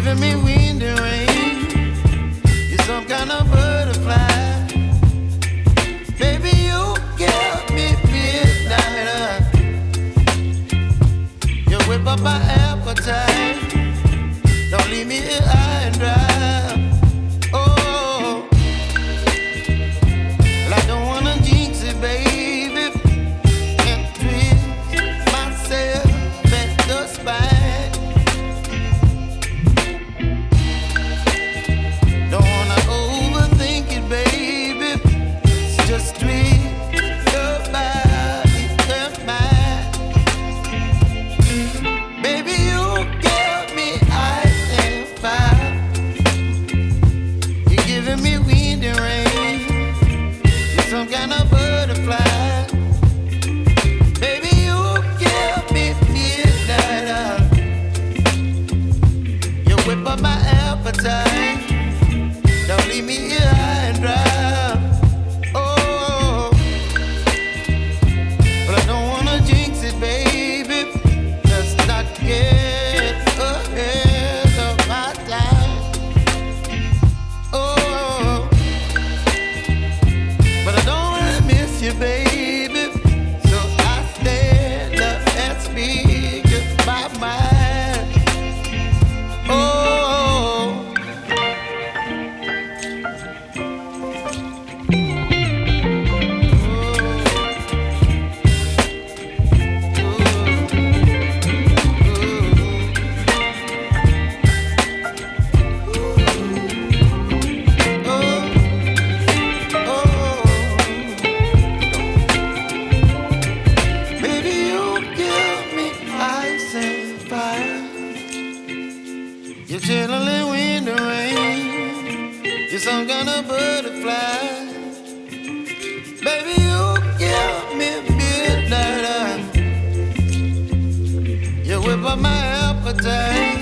giving me wind and rain. You're some kind of butterfly. Baby, you give me midnight. You whip up my appetite. Don't leave me here high and dry. Oh, well, I don't wanna jinx it, baby, and twist myself at the spine. Don't wanna overthink it, baby. It's just twist your body and mine. Baby, you give me ice and fire. You're giving me wind and rain. You're some kind of butterfly. Baby, you give me midnight. You whip up my appetite. Don't leave me here high and dry. Oh, but I don't wanna jinx it, baby. Let's not get ahead of my time. Oh, but I don't wanna miss you, baby. So I stand up and speak just my mind. Oh. Baby, you give me ice and fire. You're chilling wind and rain. You're some kind of butterfly. Baby, you give me midnight. You whip up my appetite.